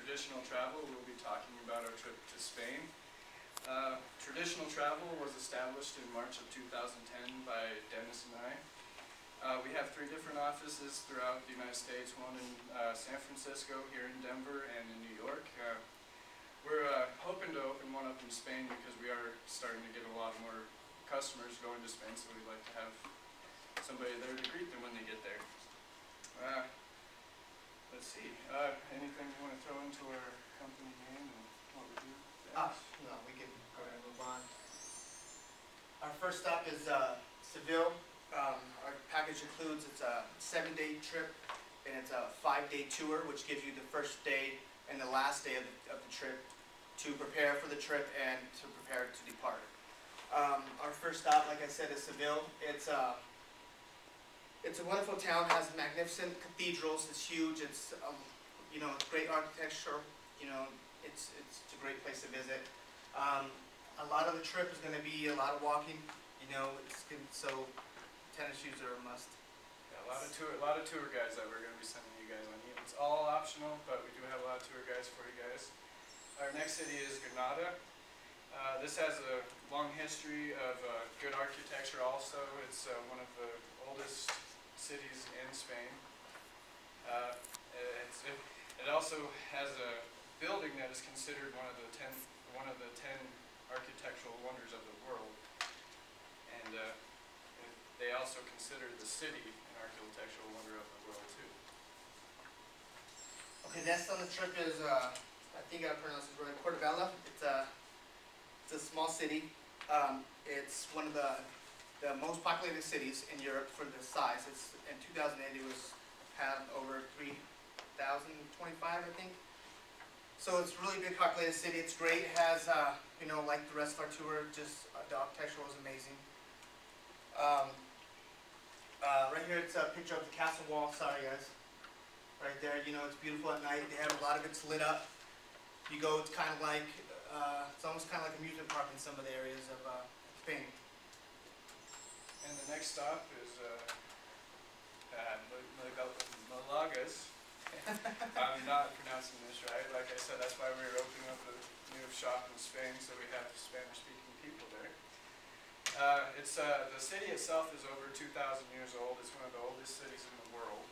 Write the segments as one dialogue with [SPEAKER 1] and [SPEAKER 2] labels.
[SPEAKER 1] traditional travel, we'll be talking about our trip to Spain. Traditional travel was established in March of 2010 by Dennis and I. We have 3 different offices throughout the United States, one in San Francisco, here in Denver, and in New York. We're hoping to open one up in Spain because we are starting to get a lot more customers going to Spain, so we'd like to have somebody there to greet them when they get there. Let's see, anything you want to throw into our company name and what we do?
[SPEAKER 2] No, we can go ahead and move on. Our first stop is Seville. Our package includes, it's a 7-day trip, and it's a 5-day tour, which gives you the first day and the last day of the trip to prepare for the trip and to prepare to depart. Our first stop, like I said, is Seville. It's a wonderful town, has magnificent cathedrals, it's huge, it's great architecture, it's a great place to visit. A lot of the trip is going to be a lot of walking, so tennis shoes are a must.
[SPEAKER 1] Yeah, a lot of tour guides that we're going to be sending you guys on. It's all optional, but we do have a lot of tour guides for you guys. Our next city is Granada. This has a long history of good architecture also. It's one of the oldest cities in Spain. It also has a building that is considered one of the 10 architectural wonders of the world. And they also consider the city an architectural wonder of the world too.
[SPEAKER 2] Okay, next on the trip is, I think I pronounced it right, Portobello. It's a small city. It's one of the most populated cities in Europe for the size. In 2008 it had over 3,025, I think. So it's a really big populated city. It's great. It has, like the rest of our tour, just the architecture was amazing. Right here it's a picture of the castle wall. Sorry guys. Right there, it's beautiful at night. They have a lot of it's lit up. You go, it's kind of like, it's almost kind of like an amusement park in some of the areas of Spain.
[SPEAKER 1] And the next stop is Malagas. I'm not pronouncing this right. Like I said, that's why we were opening up a new shop in Spain, so we have Spanish-speaking people there. The city itself is over 2,000 years old. It's one of the oldest cities in the world.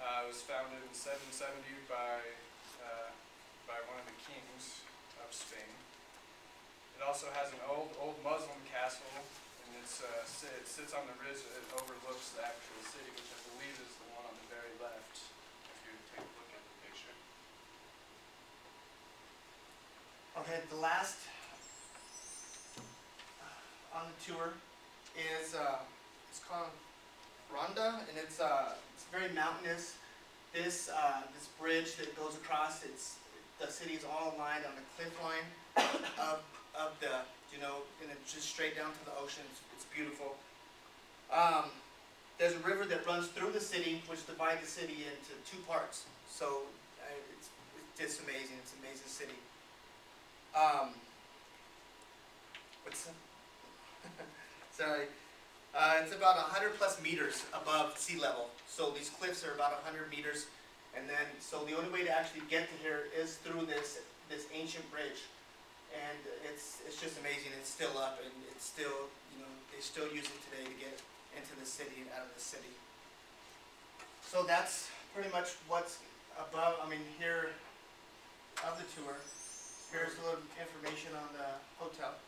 [SPEAKER 1] It was founded in 770 by one of the kings of Spain. It also has an old Muslim castle, and it sits on the ridge that overlooks the actual city, which I believe is the one on the very left, if you take a look at the picture.
[SPEAKER 2] Okay, the last on the tour is it's called Ronda, and it's very mountainous. This bridge that goes across, the city is all aligned on the cliff line of the, and it's just straight down to the ocean. It's beautiful. There's a river that runs through the city, which divides the city into 2 parts. So it's just amazing. It's an amazing city. Sorry. It's about 100 plus meters above sea level. So these cliffs are about 100 meters. And then, so the only way to actually get to here is through this ancient bridge. And it's just amazing. It's still up, and it's still, they still use it today to get into the city and out of the city. So that's pretty much what's above, here of the tour. Here's a little information on the hotel.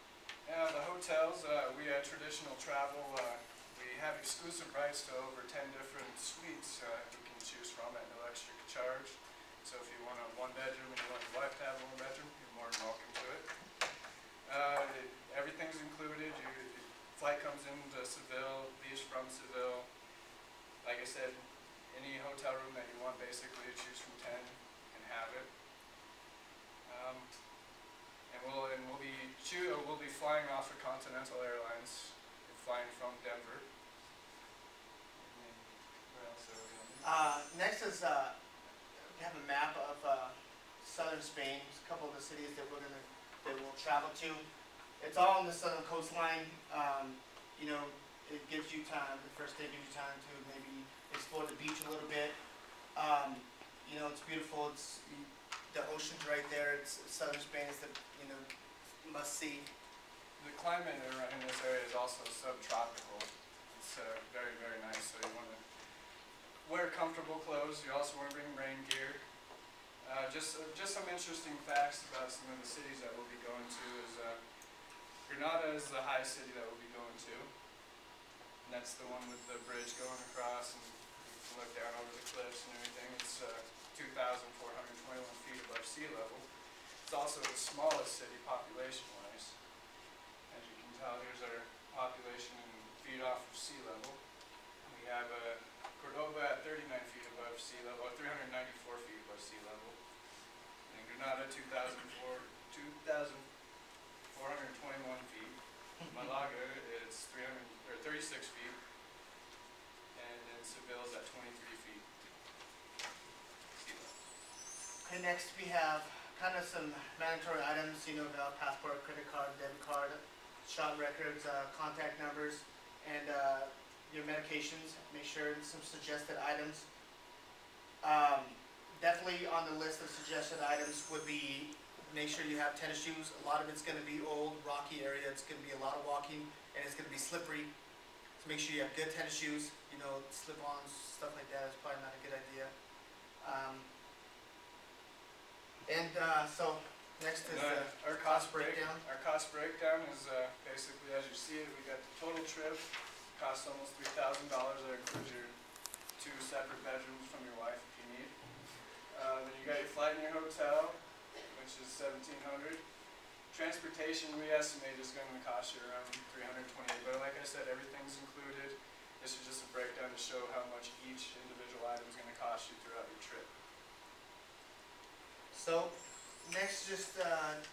[SPEAKER 1] Yeah, the hotels, we at Traditional Travel, we have exclusive rights to over 10 different suites you can choose from at no extra charge. So if you want a 1-bedroom and you want your wife to have a 1-bedroom, you're more than welcome to it. Everything's included. Your flight comes into Seville, leaves from Seville. Like I said, any hotel room that you want, basically, choose from 10, you can have it. And we'll be flying off of Continental Airlines. We're flying from Denver. Where else are we going?
[SPEAKER 2] Next is we have a map of southern Spain. There's a couple of the cities that we'll travel to. It's all on the southern coastline. It gives you time. The first day gives you time to maybe explore the beach a little bit. It's beautiful. the ocean's right there, it's southern Spain is the, you know, must see.
[SPEAKER 1] The climate in this area is also subtropical. It's very, very nice, so you want to wear comfortable clothes. You also want to bring rain gear. Just some interesting facts about some of the cities that we'll be going to is Granada is the high city that we'll be going to. And that's the one with the bridge going across and you can look down over the cliffs and everything. It's 2,421 feet above sea level. It's also the smallest city population-wise. As you can tell, here's our population in feet off of sea level. We have Cordoba at 39 feet above sea level, 394 feet above sea level. And Granada, 2,421 feet. Malaga is 36 feet. And then Seville's at 23 feet sea level.
[SPEAKER 2] Okay, next we have kind of some mandatory items, you know, about passport, credit card, debit card, shot records, contact numbers, and your medications. Make sure some suggested items. Definitely on the list of suggested items would be make sure you have tennis shoes. A lot of it's going to be old, rocky area. It's going to be a lot of walking, and it's going to be slippery. So make sure you have good tennis shoes. You know, slip-ons, stuff like that is probably not a good idea. So next is
[SPEAKER 1] our cost breakdown. Our cost breakdown is basically as you see it. We got the total trip costs almost $3,000. That includes your 2 separate bedrooms from your wife if you need. Then you got your flight and your hotel, which is $1,700. Transportation we estimate is going to cost you around $328. But like I said, everything's included. This is just a breakdown to show how much each individual item is going to cost you throughout your trip.
[SPEAKER 2] So, next, just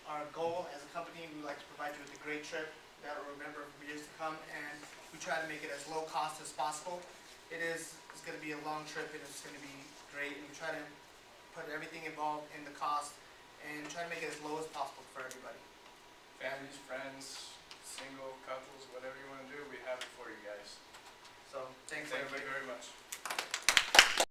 [SPEAKER 2] our goal as a company, we like to provide you with a great trip that will remember for years to come, and we try to make it as low cost as possible. It's going to be a long trip, and it's going to be great, and we try to put everything involved in the cost, and try to make it as low as possible for everybody.
[SPEAKER 1] Families, friends, single, couples, whatever you want to do, we have it for you guys.
[SPEAKER 2] So, thanks
[SPEAKER 1] Thank you
[SPEAKER 2] everybody.
[SPEAKER 1] very much.